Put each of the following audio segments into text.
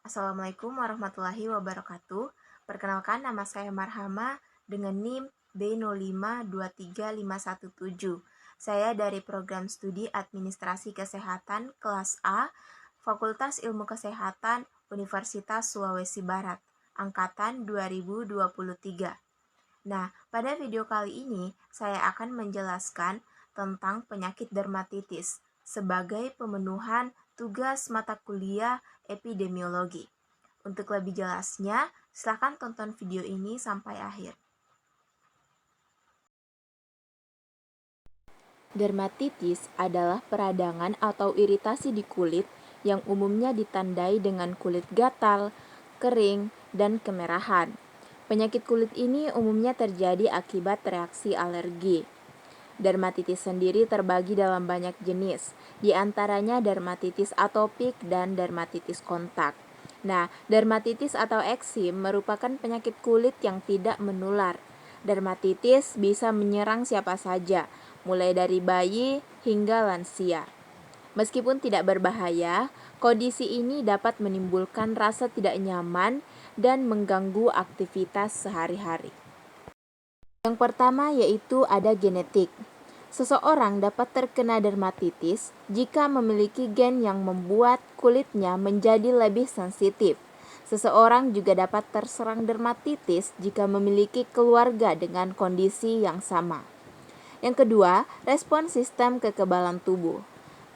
Assalamualaikum warahmatullahi wabarakatuh. Perkenalkan, nama saya Marhama dengan NIM B0523517. Saya dari program studi Administrasi Kesehatan kelas A, Fakultas Ilmu Kesehatan Universitas Sulawesi Barat, angkatan 2023. Nah, pada video kali ini saya akan menjelaskan tentang penyakit dermatitis sebagai pemenuhan tugas mata kuliah epidemiologi. Untuk lebih jelasnya, silakan tonton video ini sampai akhir. Dermatitis adalah peradangan atau iritasi di kulit yang umumnya ditandai dengan kulit gatal, kering, dan kemerahan. Penyakit kulit ini umumnya terjadi akibat reaksi alergi. Dermatitis sendiri terbagi dalam banyak jenis, di antaranya dermatitis atopik dan dermatitis kontak. Nah, dermatitis atau eksim merupakan penyakit kulit yang tidak menular. Dermatitis bisa menyerang siapa saja, mulai dari bayi hingga lansia. Meskipun tidak berbahaya, kondisi ini dapat menimbulkan rasa tidak nyaman dan mengganggu aktivitas sehari-hari. Yang pertama yaitu ada genetik. Seseorang dapat terkena dermatitis jika memiliki gen yang membuat kulitnya menjadi lebih sensitif. Seseorang juga dapat terserang dermatitis jika memiliki keluarga dengan kondisi yang sama. Yang kedua, respon sistem kekebalan tubuh.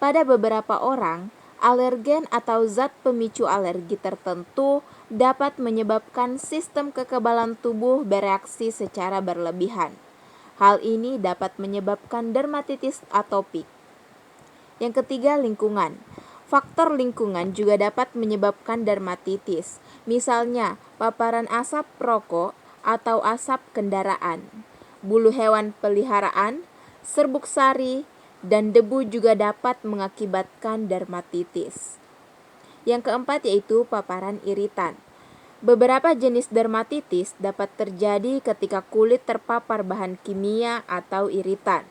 Pada beberapa orang, alergen atau zat pemicu alergi tertentu dapat menyebabkan sistem kekebalan tubuh bereaksi secara berlebihan. Hal ini dapat menyebabkan dermatitis atopik. Yang ketiga, lingkungan. Faktor lingkungan juga dapat menyebabkan dermatitis, misalnya paparan asap rokok atau asap kendaraan, bulu hewan peliharaan, serbuk sari, dan debu juga dapat mengakibatkan dermatitis. Yang keempat yaitu paparan iritan. Beberapa jenis dermatitis dapat terjadi ketika kulit terpapar bahan kimia atau iritan.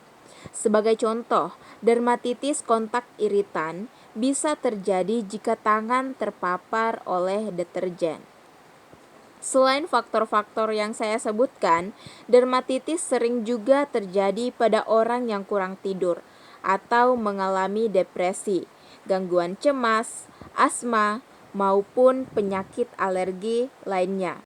Sebagai contoh, dermatitis kontak iritan bisa terjadi jika tangan terpapar oleh deterjen. Selain faktor-faktor yang saya sebutkan, dermatitis sering juga terjadi pada orang yang kurang tidur atau mengalami depresi, gangguan cemas, asma, maupun penyakit alergi lainnya.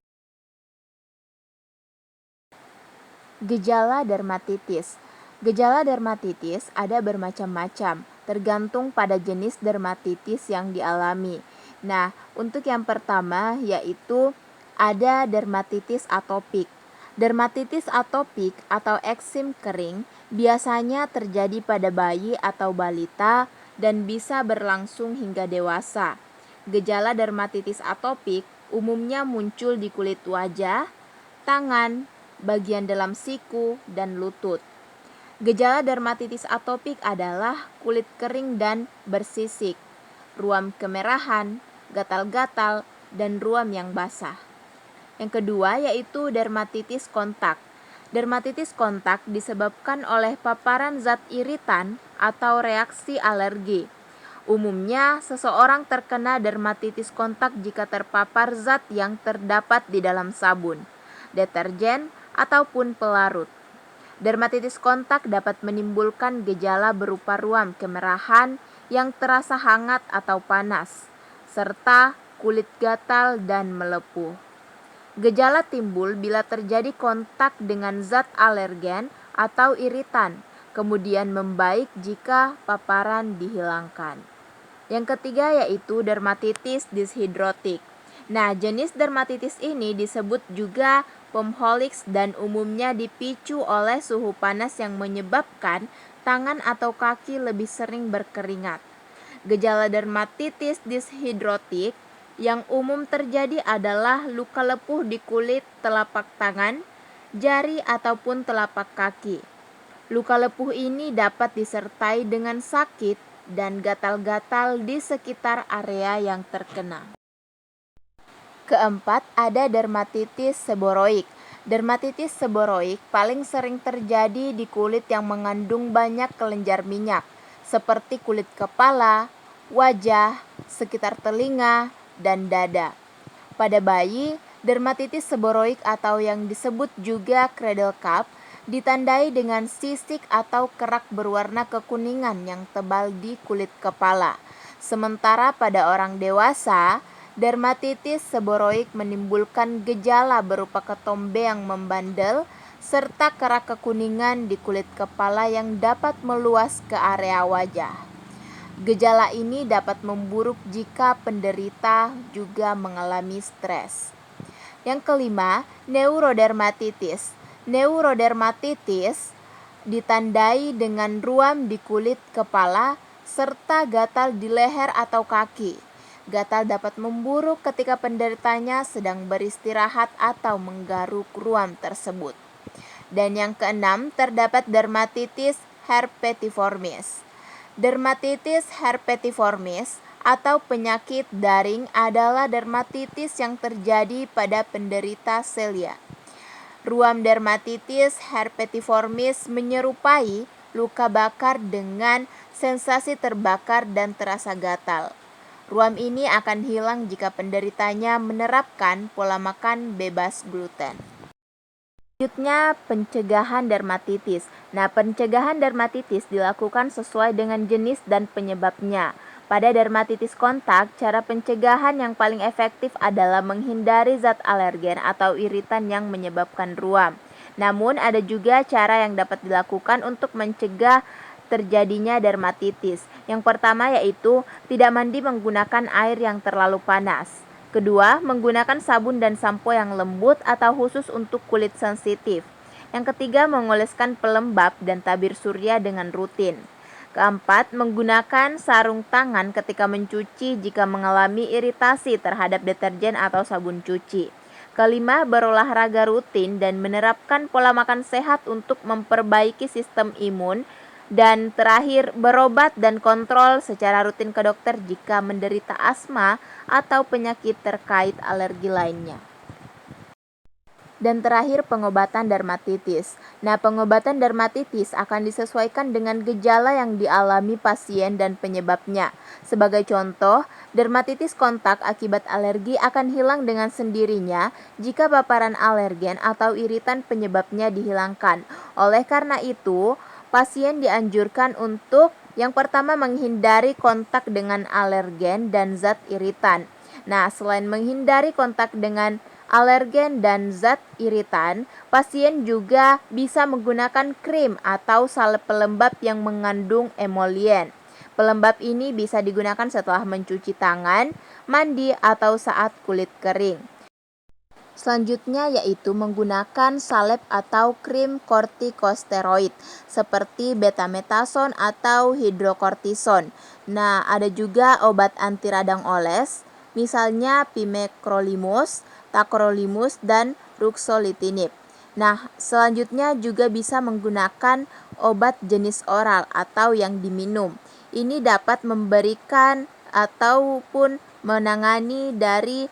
Gejala dermatitis. Gejala dermatitis ada bermacam-macam, tergantung pada jenis dermatitis yang dialami. Nah, untuk yang pertama yaitu ada dermatitis atopik. Dermatitis atopik atau eksim kering biasanya terjadi pada bayi atau balita dan bisa berlangsung hingga dewasa. Gejala dermatitis atopik umumnya muncul di kulit wajah, tangan, bagian dalam siku, dan lutut. Gejala dermatitis atopik adalah kulit kering dan bersisik, ruam kemerahan, gatal-gatal, dan ruam yang basah. Yang kedua yaitu dermatitis kontak. Dermatitis kontak disebabkan oleh paparan zat iritan atau reaksi alergi. Umumnya, seseorang terkena dermatitis kontak jika terpapar zat yang terdapat di dalam sabun, deterjen, ataupun pelarut. Dermatitis kontak dapat menimbulkan gejala berupa ruam kemerahan yang terasa hangat atau panas, serta kulit gatal dan melepuh. Gejala timbul bila terjadi kontak dengan zat alergen atau iritan, kemudian membaik jika paparan dihilangkan. Yang ketiga yaitu dermatitis dishidrotik. Nah, jenis dermatitis ini disebut juga pempholyx dan umumnya dipicu oleh suhu panas yang menyebabkan tangan atau kaki lebih sering berkeringat. Gejala dermatitis dishidrotik yang umum terjadi adalah luka lepuh di kulit telapak tangan, jari ataupun telapak kaki. Luka lepuh ini dapat disertai dengan sakit dan gatal-gatal di sekitar area yang terkena. Keempat, ada dermatitis seboroik. Dermatitis seboroik paling sering terjadi di kulit yang mengandung banyak kelenjar minyak, seperti kulit kepala, wajah, sekitar telinga, dan dada. Pada bayi, dermatitis seboroik atau yang disebut juga cradle cap ditandai dengan sisik atau kerak berwarna kekuningan yang tebal di kulit kepala. Sementara pada orang dewasa, dermatitis seboroik menimbulkan gejala berupa ketombe yang membandel serta kerak kekuningan di kulit kepala yang dapat meluas ke area wajah. Gejala ini dapat memburuk jika penderita juga mengalami stres. Yang kelima, neurodermatitis. Neurodermatitis ditandai dengan ruam di kulit kepala serta gatal di leher atau kaki. Gatal dapat memburuk ketika penderitanya sedang beristirahat atau menggaruk ruam tersebut. Dan yang keenam, terdapat dermatitis herpetiformis. Dermatitis herpetiformis atau penyakit daring adalah dermatitis yang terjadi pada penderita selia. Ruam dermatitis herpetiformis menyerupai luka bakar dengan sensasi terbakar dan terasa gatal. Ruam ini akan hilang jika penderitanya menerapkan pola makan bebas gluten. Selanjutnya, pencegahan dermatitis. Nah, pencegahan dermatitis dilakukan sesuai dengan jenis dan penyebabnya. Pada dermatitis kontak, cara pencegahan yang paling efektif adalah menghindari zat alergen atau iritan yang menyebabkan ruam. Namun, ada juga cara yang dapat dilakukan untuk mencegah terjadinya dermatitis. Yang pertama yaitu tidak mandi menggunakan air yang terlalu panas. Kedua, menggunakan sabun dan sampo yang lembut atau khusus untuk kulit sensitif. Yang ketiga, mengoleskan pelembab dan tabir surya dengan rutin. Keempat, menggunakan sarung tangan ketika mencuci jika mengalami iritasi terhadap deterjen atau sabun cuci. Kelima, berolahraga rutin dan menerapkan pola makan sehat untuk memperbaiki sistem imun. Dan terakhir, berobat dan kontrol secara rutin ke dokter jika menderita asma atau penyakit terkait alergi lainnya. Dan terakhir, pengobatan dermatitis. Nah, pengobatan dermatitis akan disesuaikan dengan gejala yang dialami pasien dan penyebabnya. Sebagai contoh, dermatitis kontak akibat alergi akan hilang dengan sendirinya jika paparan alergen atau iritan penyebabnya dihilangkan. Oleh karena itu, pasien dianjurkan untuk yang pertama menghindari kontak dengan alergen dan zat iritan. Nah, selain menghindari kontak dengan alergen dan zat iritan, pasien juga bisa menggunakan krim atau salep pelembab yang mengandung emolien. Pelembab ini bisa digunakan setelah mencuci tangan, mandi, atau saat kulit kering. Selanjutnya yaitu menggunakan salep atau krim kortikosteroid seperti betametason atau hidrokortison. Nah, ada juga obat anti radang oles, misalnya pimecrolimus, tacrolimus, dan ruxolitinib. Nah, selanjutnya juga bisa menggunakan obat jenis oral atau yang diminum. Ini dapat memberikan ataupun menangani dari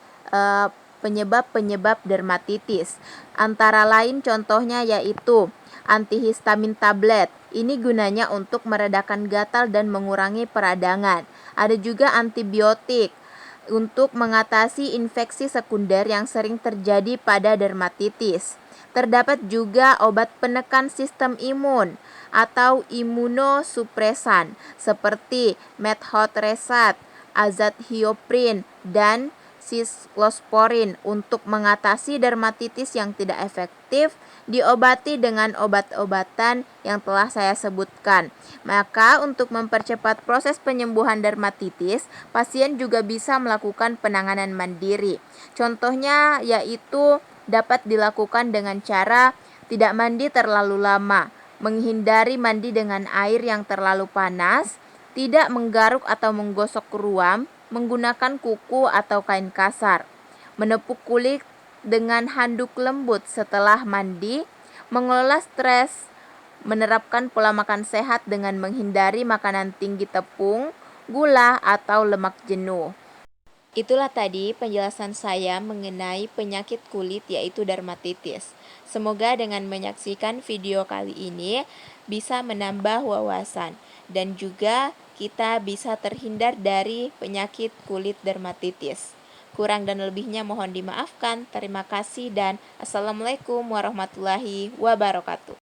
penyebab-penyebab dermatitis. Antara lain contohnya yaitu antihistamin tablet. Ini gunanya untuk meredakan gatal dan mengurangi peradangan. Ada juga antibiotik untuk mengatasi infeksi sekunder yang sering terjadi pada dermatitis. Terdapat juga obat penekan sistem imun atau imunosupresan seperti methotrexate, azathioprine, dan sisklosporin untuk mengatasi dermatitis yang tidak efektif diobati dengan obat-obatan yang telah saya sebutkan. Maka untuk mempercepat proses penyembuhan dermatitis, pasien juga bisa melakukan penanganan mandiri. Contohnya yaitu dapat dilakukan dengan cara tidak mandi terlalu lama, menghindari mandi dengan air yang terlalu panas, tidak menggaruk atau menggosok ruam, menggunakan kuku atau kain kasar, menepuk kulit dengan handuk lembut setelah mandi, mengelola stres, menerapkan pola makan sehat dengan menghindari makanan tinggi tepung, gula, atau lemak jenuh. Itulah tadi penjelasan saya mengenai penyakit kulit yaitu dermatitis. Semoga dengan menyaksikan video kali ini bisa menambah wawasan dan juga kita bisa terhindar dari penyakit kulit dermatitis. Kurang dan lebihnya mohon dimaafkan. Terima kasih dan Assalamualaikum warahmatullahi wabarakatuh.